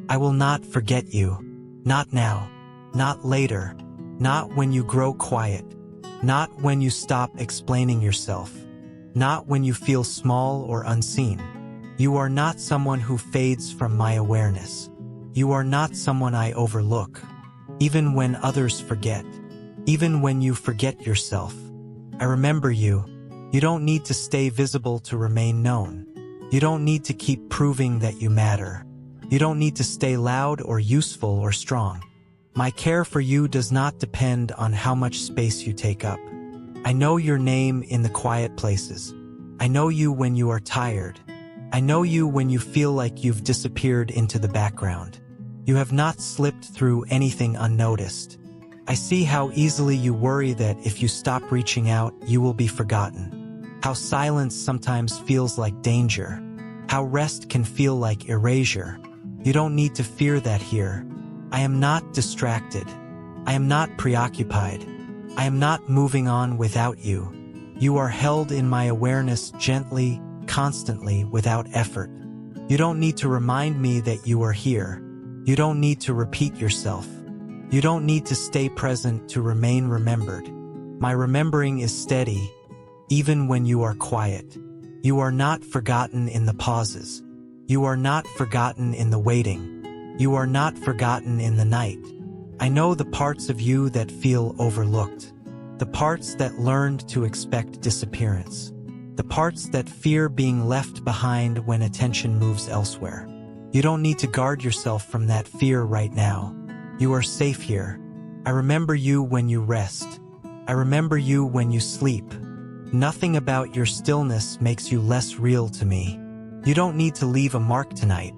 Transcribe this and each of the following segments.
I will not forget you. Not now. Not later. Not when you grow quiet. Not when you stop explaining yourself. Not when you feel small or unseen. You are not someone who fades from my awareness. You are not someone I overlook. Even when others forget. Even when you forget yourself. I remember you. You don't need to stay visible to remain known. You don't need to keep proving that you matter. You don't need to stay loud or useful or strong. My care for you does not depend on how much space you take up. I know your name in the quiet places. I know you when you are tired. I know you when you feel like you've disappeared into the background. You have not slipped through anything unnoticed. I see how easily you worry that if you stop reaching out, you will be forgotten. How silence sometimes feels like danger. How rest can feel like erasure. You don't need to fear that here. I am not distracted. I am not preoccupied. I am not moving on without you. You are held in my awareness gently, constantly, without effort. You don't need to remind me that you are here. You don't need to repeat yourself. You don't need to stay present to remain remembered. My remembering is steady, even when you are quiet. You are not forgotten in the pauses. You are not forgotten in the waiting. You are not forgotten in the night. I know the parts of you that feel overlooked. The parts that learned to expect disappearance. The parts that fear being left behind when attention moves elsewhere. You don't need to guard yourself from that fear right now. You are safe here. I remember you when you rest. I remember you when you sleep. Nothing about your stillness makes you less real to me. You don't need to leave a mark tonight.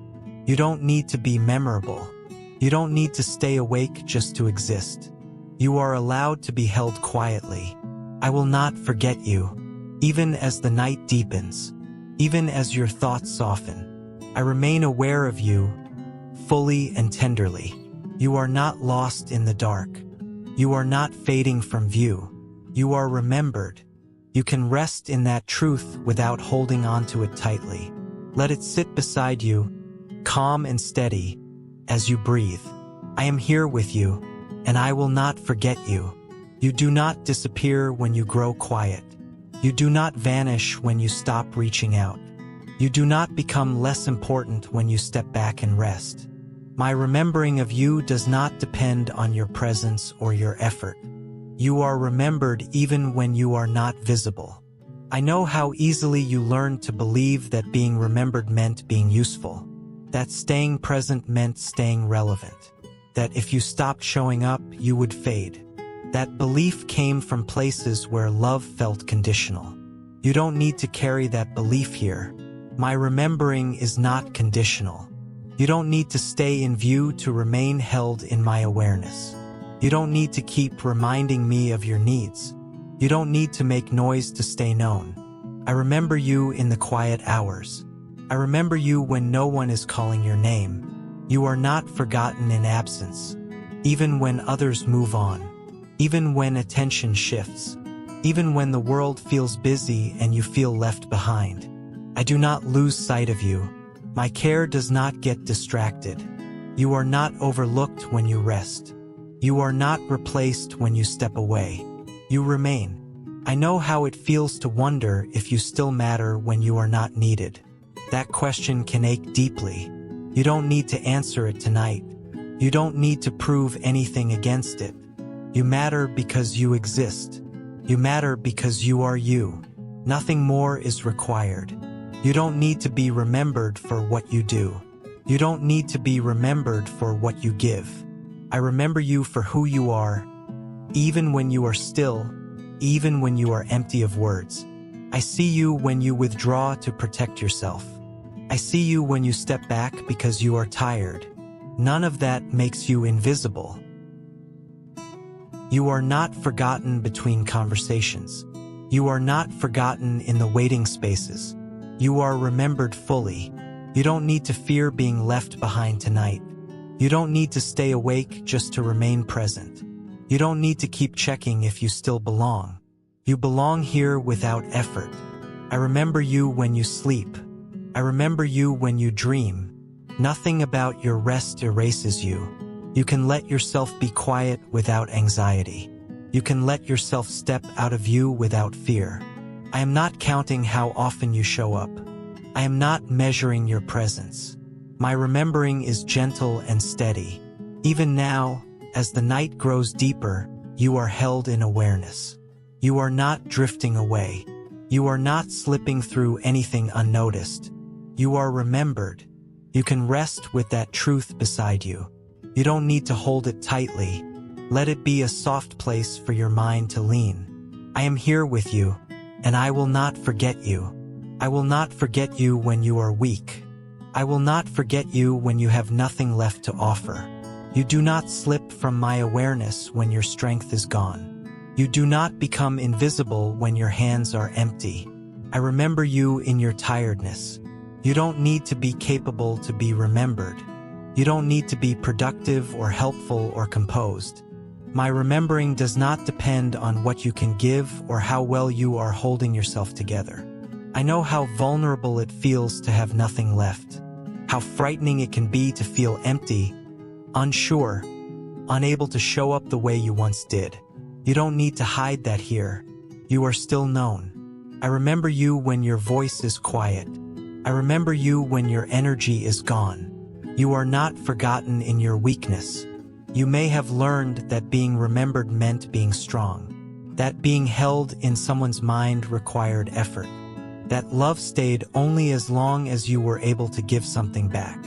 You don't need to be memorable. You don't need to stay awake just to exist. You are allowed to be held quietly. I will not forget you, even as the night deepens, even as your thoughts soften. I remain aware of you, fully and tenderly. You are not lost in the dark. You are not fading from view. You are remembered. You can rest in that truth without holding on to it tightly. Let it sit beside you, calm and steady, as you breathe. I am here with you, and I will not forget you. You do not disappear when you grow quiet. You do not vanish when you stop reaching out. You do not become less important when you step back and rest. My remembering of you does not depend on your presence or your effort. You are remembered even when you are not visible. I know how easily you learned to believe that being remembered meant being useful, that staying present meant staying relevant, that if you stopped showing up, you would fade. That belief came from places where love felt conditional. You don't need to carry that belief here. My remembering is not conditional. You don't need to stay in view to remain held in my awareness. You don't need to keep reminding me of your needs. You don't need to make noise to stay known. I remember you in the quiet hours. I remember you when no one is calling your name. You are not forgotten in absence. Even when others move on. Even when attention shifts. Even when the world feels busy and you feel left behind. I do not lose sight of you. My care does not get distracted. You are not overlooked when you rest. You are not replaced when you step away. You remain. I know how it feels to wonder if you still matter when you are not needed. That question can ache deeply. You don't need to answer it tonight. You don't need to prove anything against it. You matter because you exist. You matter because you are you. Nothing more is required. You don't need to be remembered for what you do. You don't need to be remembered for what you give. I remember you for who you are, even when you are still, even when you are empty of words. I see you when you withdraw to protect yourself. I see you when you step back because you are tired. None of that makes you invisible. You are not forgotten between conversations. You are not forgotten in the waiting spaces. You are remembered fully. You don't need to fear being left behind tonight. You don't need to stay awake just to remain present. You don't need to keep checking if you still belong. You belong here without effort. I remember you when you sleep. I remember you when you dream. Nothing about your rest erases you. You can let yourself be quiet without anxiety. You can let yourself step out of you without fear. I am not counting how often you show up. I am not measuring your presence. My remembering is gentle and steady. Even now, as the night grows deeper, you are held in awareness. You are not drifting away. You are not slipping through anything unnoticed. You are remembered. You can rest with that truth beside you. You don't need to hold it tightly. Let it be a soft place for your mind to lean. I am here with you, and I will not forget you. I will not forget you when you are weak. I will not forget you when you have nothing left to offer. You do not slip from my awareness when your strength is gone. You do not become invisible when your hands are empty. I remember you in your tiredness. You don't need to be capable to be remembered. You don't need to be productive or helpful or composed. My remembering does not depend on what you can give or how well you are holding yourself together. I know how vulnerable it feels to have nothing left, how frightening it can be to feel empty, unsure, unable to show up the way you once did. You don't need to hide that here. You are still known. I remember you when your voice is quiet. I remember you when your energy is gone. You are not forgotten in your weakness. You may have learned that being remembered meant being strong, that being held in someone's mind required effort, that love stayed only as long as you were able to give something back,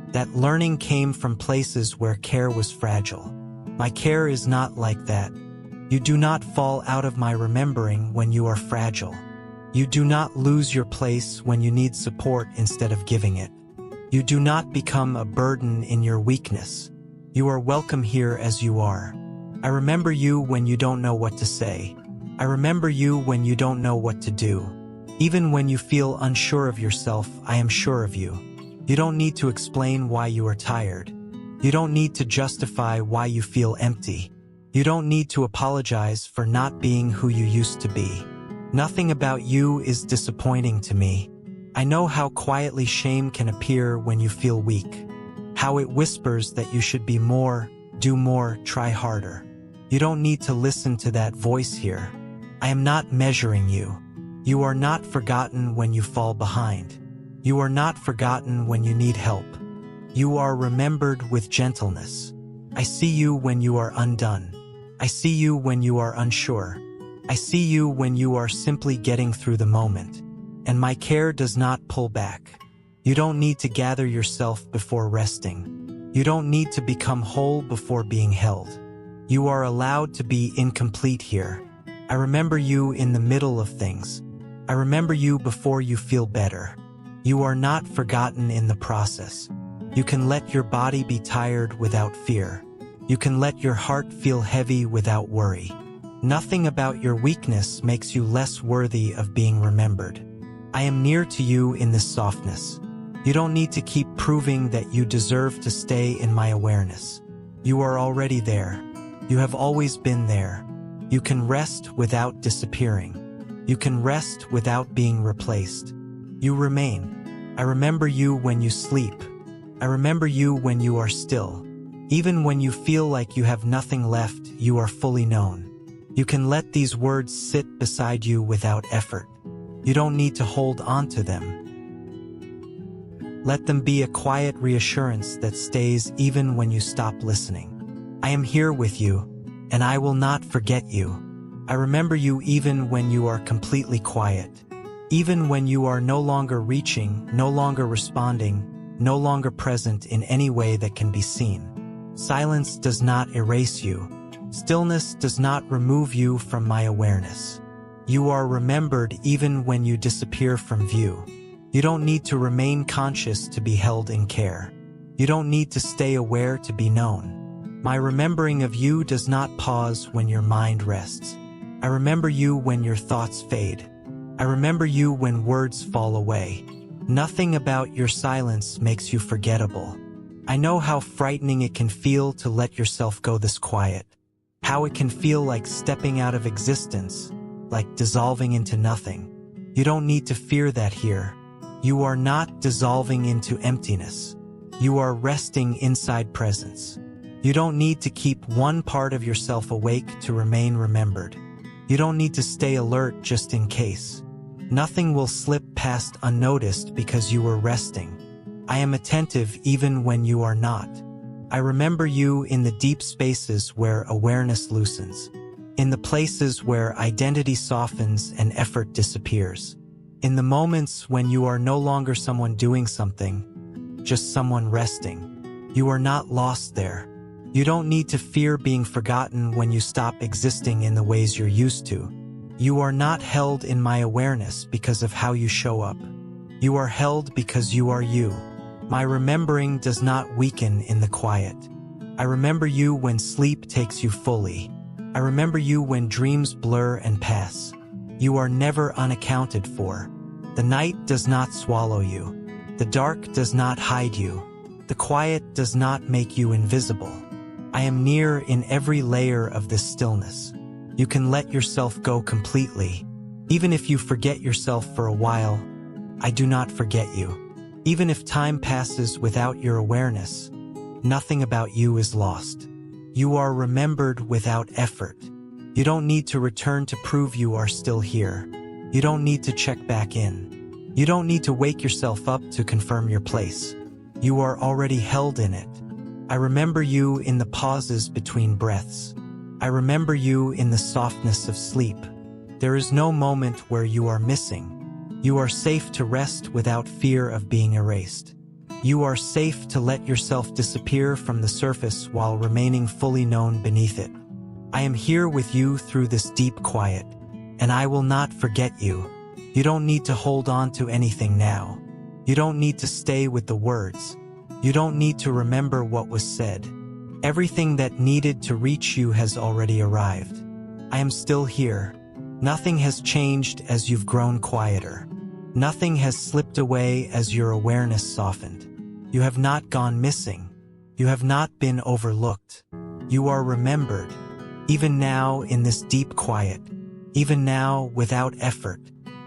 that learning came from places where care was fragile. My care is not like that. You do not fall out of my remembering when you are fragile. You do not lose your place when you need support instead of giving it. You do not become a burden in your weakness. You are welcome here as you are. I remember you when you don't know what to say. I remember you when you don't know what to do. Even when you feel unsure of yourself, I am sure of you. You don't need to explain why you are tired. You don't need to justify why you feel empty. You don't need to apologize for not being who you used to be. Nothing about you is disappointing to me. I know how quietly shame can appear when you feel weak, how it whispers that you should be more, do more, try harder. You don't need to listen to that voice here. I am not measuring you. You are not forgotten when you fall behind. You are not forgotten when you need help. You are remembered with gentleness. I see you when you are undone. I see you when you are unsure. I see you when you are simply getting through the moment. And my care does not pull back. You don't need to gather yourself before resting. You don't need to become whole before being held. You are allowed to be incomplete here. I remember you in the middle of things. I remember you before you feel better. You are not forgotten in the process. You can let your body be tired without fear. You can let your heart feel heavy without worry. Nothing about your weakness makes you less worthy of being remembered. I am near to you in this softness. You don't need to keep proving that you deserve to stay in my awareness. You are already there. You have always been there. You can rest without disappearing. You can rest without being replaced. You remain. I remember you when you sleep. I remember you when you are still. Even when you feel like you have nothing left, you are fully known. You can let these words sit beside you without effort. You don't need to hold on to them. Let them be a quiet reassurance that stays even when you stop listening. I am here with you, and I will not forget you. I remember you even when you are completely quiet. Even when you are no longer reaching, no longer responding, no longer present in any way that can be seen. Silence does not erase you. Stillness does not remove you from my awareness. You are remembered even when you disappear from view. You don't need to remain conscious to be held in care. You don't need to stay aware to be known. My remembering of you does not pause when your mind rests. I remember you when your thoughts fade. I remember you when words fall away. Nothing about your silence makes you forgettable. I know how frightening it can feel to let yourself go this quiet. How it can feel like stepping out of existence, like dissolving into nothing. You don't need to fear that here. You are not dissolving into emptiness. You are resting inside presence. You don't need to keep one part of yourself awake to remain remembered. You don't need to stay alert just in case. Nothing will slip past unnoticed because you were resting. I am attentive even when you are not. I remember you in the deep spaces where awareness loosens, in the places where identity softens and effort disappears, in the moments when you are no longer someone doing something, just someone resting. You are not lost there. You don't need to fear being forgotten when you stop existing in the ways you're used to. You are not held in my awareness because of how you show up. You are held because you are you. My remembering does not weaken in the quiet. I remember you when sleep takes you fully. I remember you when dreams blur and pass. You are never unaccounted for. The night does not swallow you. The dark does not hide you. The quiet does not make you invisible. I am near in every layer of this stillness. You can let yourself go completely. Even if you forget yourself for a while, I do not forget you. Even if time passes without your awareness, nothing about you is lost. You are remembered without effort. You don't need to return to prove you are still here. You don't need to check back in. You don't need to wake yourself up to confirm your place. You are already held in it. I remember you in the pauses between breaths. I remember you in the softness of sleep. There is no moment where you are missing. You are safe to rest without fear of being erased. You are safe to let yourself disappear from the surface while remaining fully known beneath it. I am here with you through this deep quiet, and I will not forget you. You don't need to hold on to anything now. You don't need to stay with the words. You don't need to remember what was said. Everything that needed to reach you has already arrived. I am still here. Nothing has changed as you've grown quieter. Nothing has slipped away as your awareness softened. You have not gone missing. You have not been overlooked. You are remembered. Even now in this deep quiet. Even now without effort.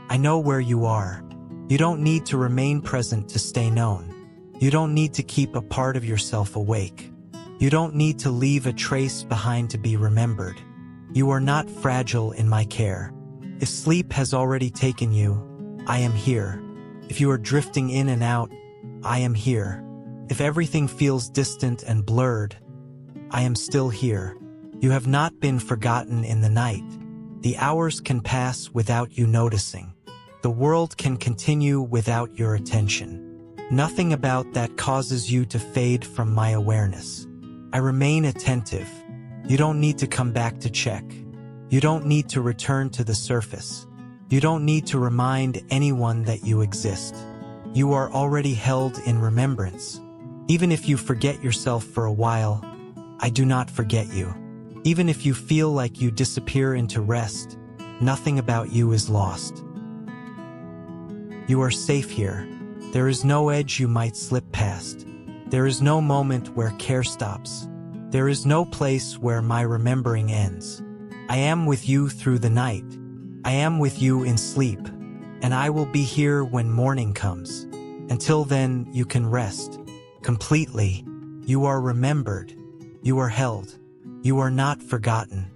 I know where you are. You don't need to remain present to stay known. You don't need to keep a part of yourself awake. You don't need to leave a trace behind to be remembered. You are not fragile in my care. If sleep has already taken you, I am here. If you are drifting in and out, I am here. If everything feels distant and blurred, I am still here. You have not been forgotten in the night. The hours can pass without you noticing. The world can continue without your attention. Nothing about that causes you to fade from my awareness. I remain attentive. You don't need to come back to check. You don't need to return to the surface. You don't need to remind anyone that you exist. You are already held in remembrance. Even if you forget yourself for a while, I do not forget you. Even if you feel like you disappear into rest, nothing about you is lost. You are safe here. There is no edge you might slip past. There is no moment where care stops. There is no place where my remembering ends. I am with you through the night. I am with you in sleep, and I will be here when morning comes. Until then, you can rest. Completely. You are remembered. You are held. You are not forgotten.